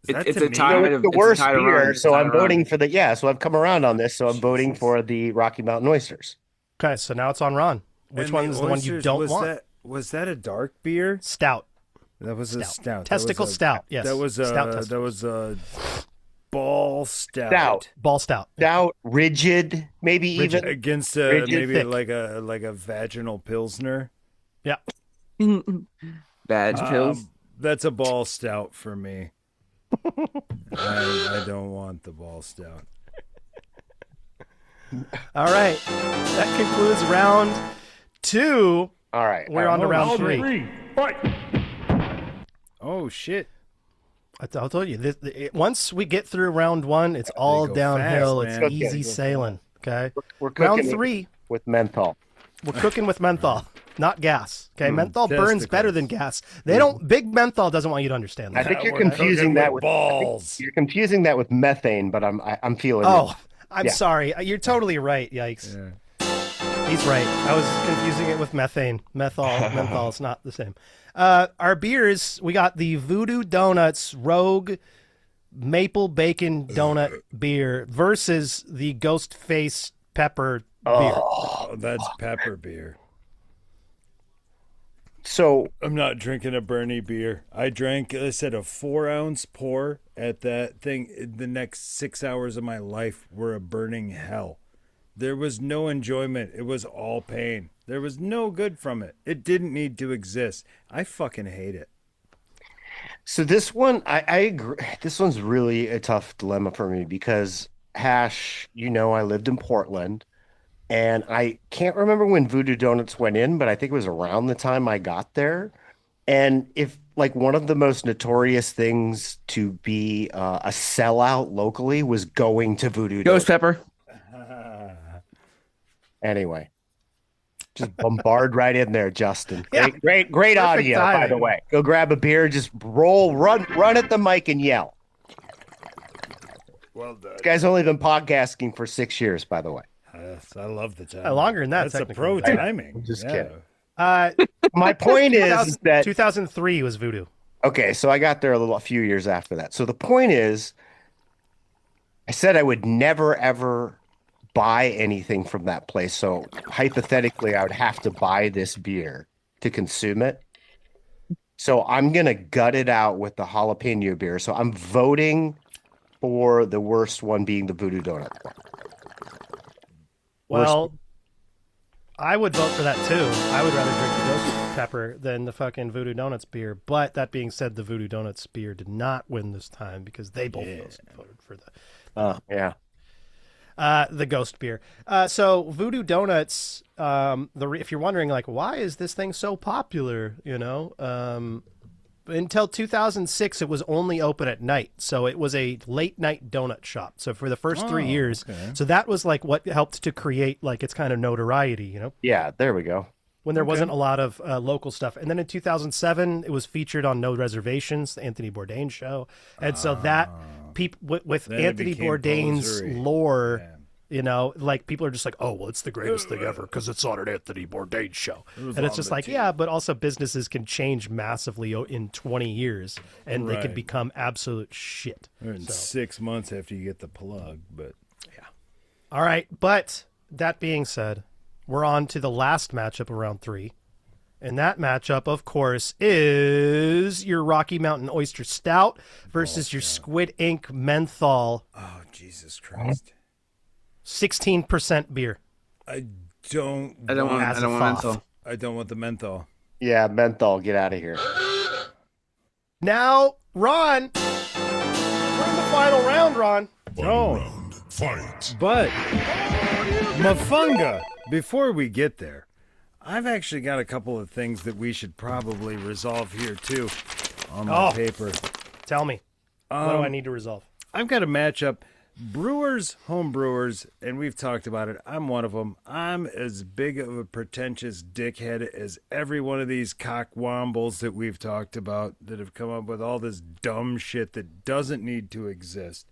Is that It's to a me? tie. No, it's the It's a worst tie to beer, run. so Tie I'm to voting run. for the so I've come around on this, so I'm voting for the Rocky Mountain oysters. Okay, so now it's on Ron. Which And one is the one you oysters, don't was want? Was that a dark beer? Stout. That was a Stout. stout. Testicle that was a, stout, yes. That was a Stout that testicles. was a ball stout. Stout. Ball stout. Stout, rigid, maybe Rigid. even. Against Rigid, maybe thick. like a vaginal pilsner. Yeah. Badge pills. That's a ball stout for me. I don't want the ball stout. All right. That concludes round 2. All right. We're on to round 3. Oh shit! I'll tell you, once we get through round 1, it's all go downhill. fast, It's man. easy sailing. Okay. We're Round cooking 3, with menthol. we're cooking with menthol, not gas. Okay. Menthol burns testicles. better than gas. They don't. Big menthol doesn't want you to understand I that. think you're We're confusing cooking that with with balls. You're confusing that with methane, but I'm feeling. Oh, I'm Yeah. sorry. You're totally right. Yikes. Yeah. He's right. I was confusing it with methane. Menthol is not the same. Our beers, we got the Voodoo Donuts Rogue Maple Bacon Donut beer versus the Ghost Face Pepper beer. Oh, that's pepper beer. So I'm not drinking a Bernie beer. I said a 4-ounce pour at that thing. The next 6 hours of my life were a burning hell. There was no enjoyment. It was all pain. There was no good from it. It didn't need to exist. I fucking hate it. So this one, I agree. This one's really a tough dilemma for me because Hash, I lived in Portland, and I can't remember when Voodoo Donuts went in, but I think it was around the time I got there. And if like one of the most notorious things to be a sellout locally was going to Voodoo Ghost Donuts. pepper. Anyway, just bombard right in there, Justin. Yeah. Great Perfect audio, by timing. the way. Go grab a beer, just run at the mic and yell. Well done. This guy's only been podcasting for 6 years, by the way. Yes, I love the time. Longer than that, That's a technically. pro timing. I'm just Yeah. kidding. Uh, My point is that 2003 was Voodoo. okay, so I got there a few years after that. So the point is, I said I would never ever buy anything from that place. So hypothetically, I would have to buy this beer to consume it. So I'm gonna gut it out with the jalapeno beer. So I'm voting for the worst one being the Voodoo Donut. Well, I would vote for that too. I would rather drink the Ghost Pepper than the fucking Voodoo Donuts beer. But that being said, the Voodoo Donuts beer did not win this time because they both voted for the. Yeah. The ghost beer. So Voodoo Donuts. If you're wondering, like, why is this thing so popular? Until 2006, it was only open at night. So it was a late night donut shop. So for the first 3 years, so that was like what helped to create like its kind of notoriety. Yeah, there we go. When there wasn't a lot of local stuff. And then in 2007, it was featured on No Reservations, the Anthony Bourdain show. And so that with Then it Anthony became Bourdain's posery. lore, Yeah. like people are just like, oh, well, it's the greatest thing ever because it's on an Anthony Bourdain show. was And it's on just the like, TV. yeah, but also businesses can change massively in 20 years and they can Right. become absolute shit. Or in 6 months after you get the plug, but All right. But that being said, we're on to the last matchup of round 3. And that matchup, of course, is your Rocky Mountain Oyster Stout versus your Squid Ink Menthol oh Jesus Christ, 16% beer. I don't As a want foff. menthol. I don't want the menthol. Yeah, menthol, get out of here. Now, Ron, we're in the final round, Ron. Oh, but Muhfunga, before we get there, I've actually got a couple of things that we should probably resolve here too on my paper. Tell me, what do I need to resolve? I've got a matchup. Brewers, home brewers, and we've talked about it. I'm one of them. I'm as big of a pretentious dickhead as every one of these cockwombles that we've talked about that have come up with all this dumb shit that doesn't need to exist.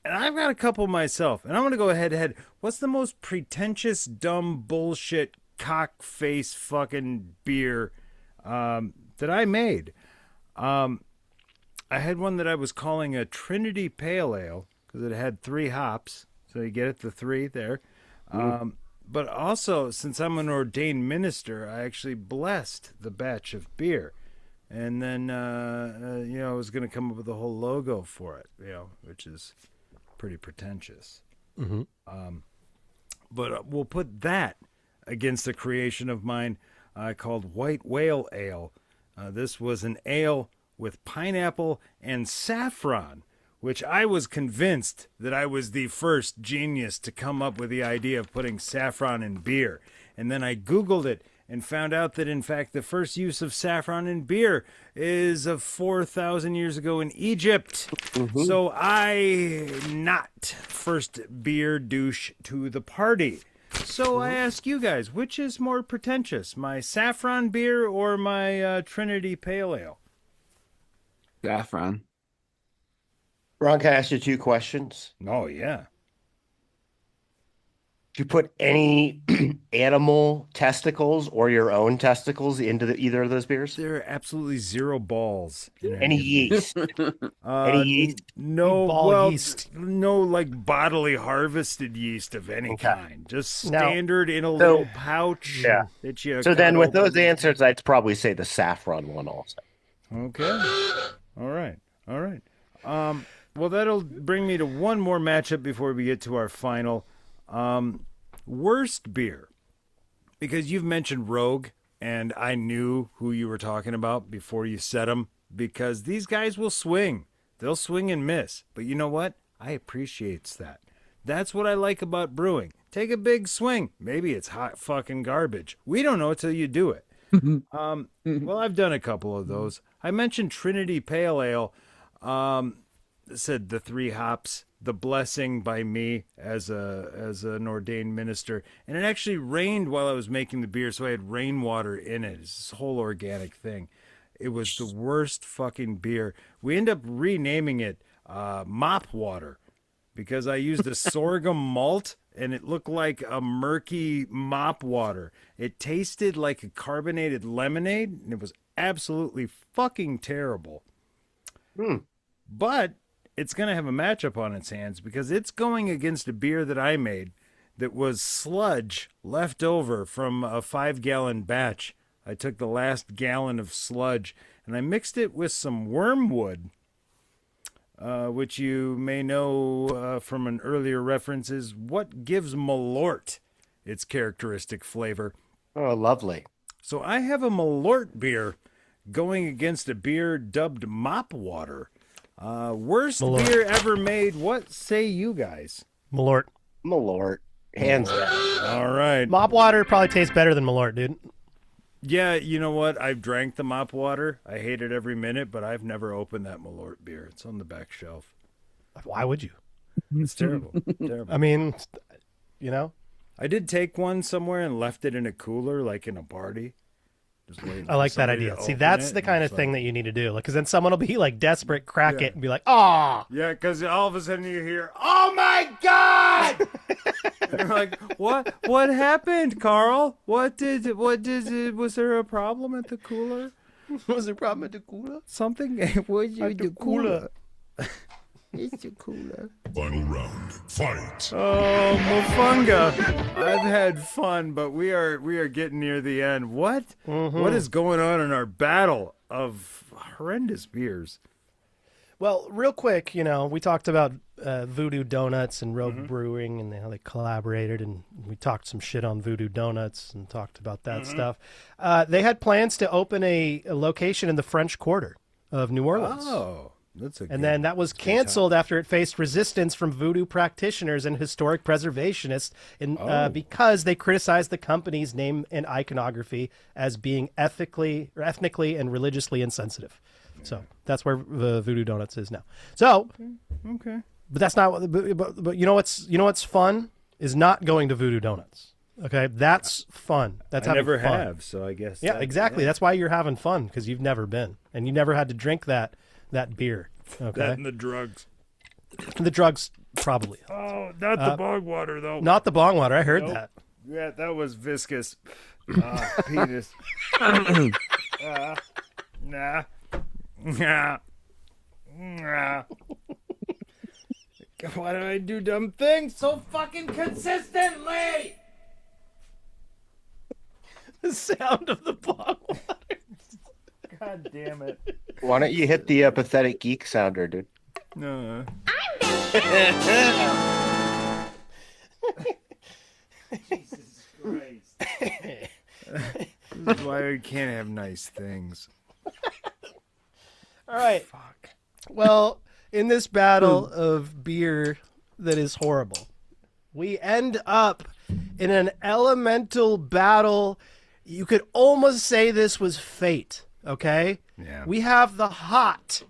And I've got a couple myself, and I'm going to go head to head. What's the most pretentious, dumb, bullshit, cock face fucking beer that I made? I had one that I was calling a Trinity Pale Ale because it had 3 hops. So you get it, the 3 there. But also, since I'm an ordained minister, I actually blessed the batch of beer. And then, I was going to come up with a whole logo for it, which is pretty pretentious. But we'll put that against a creation of mine called White Whale Ale. This was an ale with pineapple and saffron, which I was convinced that I was the first genius to come up with the idea of putting saffron in beer. And then I Googled it and found out that, in fact, the first use of saffron in beer is of 4,000 years ago in Egypt. So I not first beer douche to the party. So I ask you guys, which is more pretentious, my saffron beer or my Trinity Pale Ale? Saffron. Ron, can I ask you 2 questions? Oh, yeah. Did you put any animal testicles or your own testicles into either of those beers? There are absolutely 0 balls. In Any yeast? Any yeast? No, Ball yeast. no, like bodily harvested yeast of any kind. Just Now- standard in a little pouch. Yeah. That you So then cut with those open. answers, I'd probably say the saffron one also. Okay. All right. Well, that'll bring me to one more matchup before we get to our final. Worst beer. Because you've mentioned Rogue, and I knew who you were talking about before you said them, because these guys will swing. They'll swing and miss. But you know what? I appreciates that. That's what I like about brewing. Take a big swing. Maybe it's hot fucking garbage. We don't know till you do it. Well, I've done a couple of those. I mentioned Trinity Pale Ale. Said the 3 hops, the blessing by me as an ordained minister, and it actually rained while I was making the beer, so I had rainwater in it. It's this whole organic thing. It was the worst fucking beer. We end up renaming it Mop Water because I used a sorghum malt and it looked like a murky mop water. It tasted like a carbonated lemonade and it was absolutely fucking terrible. But it's going to have a matchup on its hands because it's going against a beer that I made that was sludge left over from a 5-gallon batch. I took the last gallon of sludge and I mixed it with some wormwood, which you may know from an earlier reference is what gives Malort its characteristic flavor. Oh, lovely. So I have a Malort beer going against a beer dubbed Mop Water. Worst Malort. beer ever made. What say you guys? Malort. Malort. Hands down. All right. Mop water probably tastes better than Malort, dude. Yeah, you know what? I've drank the mop water. I hate it every minute, but I've never opened that Malort beer. It's on the back shelf. Why would you? It's terrible. Terrible. I mean, you know, I did take one somewhere and left it in a cooler, like in a party. Just waiting I for like that somebody idea. to See, open that's it, the and kind of it's thing like- that you need to do. Like, because then someone will be like desperate, crack Yeah. it, and be like, "Ah, Yeah, because all of a sudden you hear, "Oh my God!" And you're like, "What? What happened, Carl? Was there a problem at the cooler? was there a problem at the cooler?" Something? Was you At the cooler. It's the cooler. Final round. Fight. Oh, Mofunga. I've had fun, but we are getting near the end. What? What is going on in our battle of horrendous beers? Well, real quick, you know, we talked about Voodoo Donuts and Rogue Brewing and how they collaborated, and we talked some shit on Voodoo Donuts and talked about that stuff. They had plans to open a location in the French Quarter of New Orleans. Oh, that's a And then that was canceled after it faced resistance from voodoo practitioners and historic preservationists because they criticized the company's name and iconography as being ethnically and religiously insensitive. So that's where the Voodoo Donuts is now. So, okay. but that's not what. But you know what's fun is not going to Voodoo Donuts. Okay, that's fun. That's I having never fun. have, so I guess. Yeah, exactly. That's why you're having fun, because you've never been and you never had to drink that beer. Okay, That and the drugs. the drugs probably. Oh, not the bog water though. Not the bong water. I heard that. Yeah, that was viscous. Penis. Nah. Nah. Nah. Why do I do dumb things so fucking consistently? The sound of the bong water. God damn it. Why don't you hit the pathetic geek sounder, dude? No. Jesus Christ. This is why we can't have nice things. All right. Fuck. Well, in this battle of beer that is horrible, we end up in an elemental battle. You could almost say this was fate, okay? Yeah. We have the hot,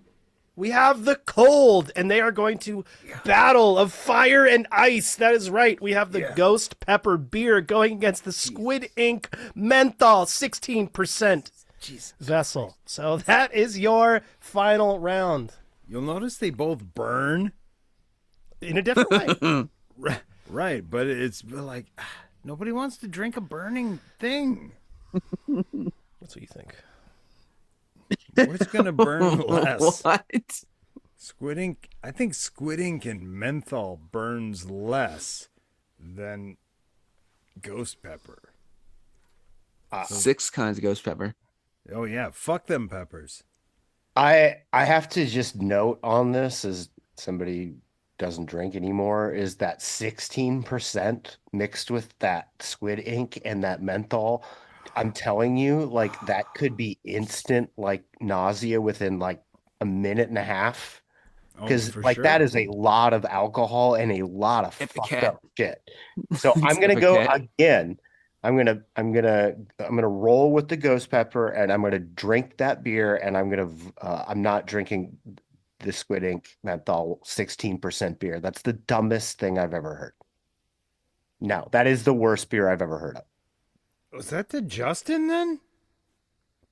we have the cold, and they are going to battle of fire and ice. That is right. We have the Ghost Pepper beer going against the Squid Ink Menthol 16% vessel. So that is your final round You'll notice they both burn. in a different way. Right, but it's like nobody wants to drink a burning thing. That's what you think. What's gonna burn less? What? Squid ink. I think squid ink and menthol burns less than ghost pepper. 6 kinds of ghost pepper. Oh yeah, fuck them peppers. I have to just note on this, as somebody doesn't drink anymore, is that 16% mixed with that squid ink and that menthol. I'm telling you, like, that could be instant, like, nausea within like a minute and a half. Because for like sure. that is a lot of alcohol and a lot of Get the fucked cat. up shit. So I'm gonna the go cat. again. I'm gonna roll with the ghost pepper, and I'm gonna drink that beer, and I'm not drinking the Squid Ink menthol 16% beer. That's the dumbest thing I've ever heard. No, that is the worst beer I've ever heard of. Was that the Justin then?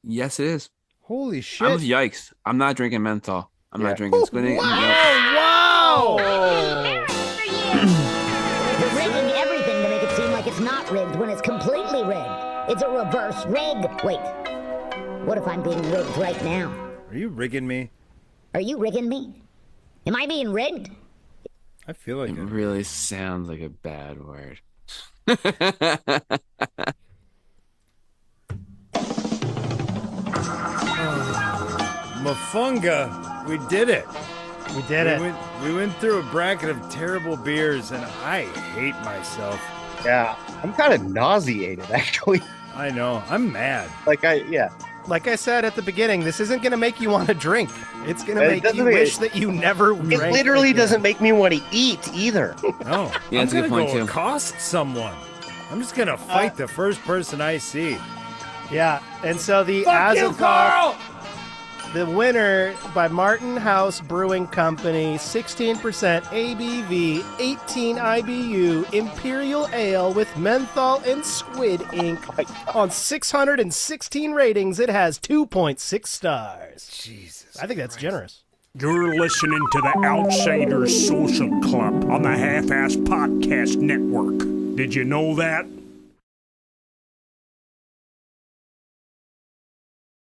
Yes, it is. Holy I'm shit! with Yikes. I'm not drinking menthol. I'm Yeah. not drinking squid ink. Wow! Embarrassed for you. They're rigging everything to make it seem like it's not rigged when it's completely rigged. It's a reverse rig. Wait, what if I'm being rigged right now? Are you rigging me? Are you rigging me? Am I being rigged? I feel like It it. really sounds like a bad word. Mofunga, we did it. We did it. We went through a bracket of terrible beers, and I hate myself. Yeah, I'm kind of nauseated actually. I know. I'm mad. Yeah. like I said at the beginning, this isn't going to make you want to drink. It's going to It make you doesn't make- wish that you never It drank. literally again. doesn't make me want to eat either. Oh, Yeah, I'm that's a good gonna point, go too. accost someone. I'm just gonna fight the first person I see. Yeah, and so the Fuck you, Azoth, Carl! the winner by Martin House Brewing Company, 16% ABV, 18 IBU, Imperial Ale with menthol and squid ink. On 616 ratings, it has 2.6 stars. Jesus. I think that's generous. You're listening to the Outsiders Social Club on the Half-Ass Podcast Network. Did you know that?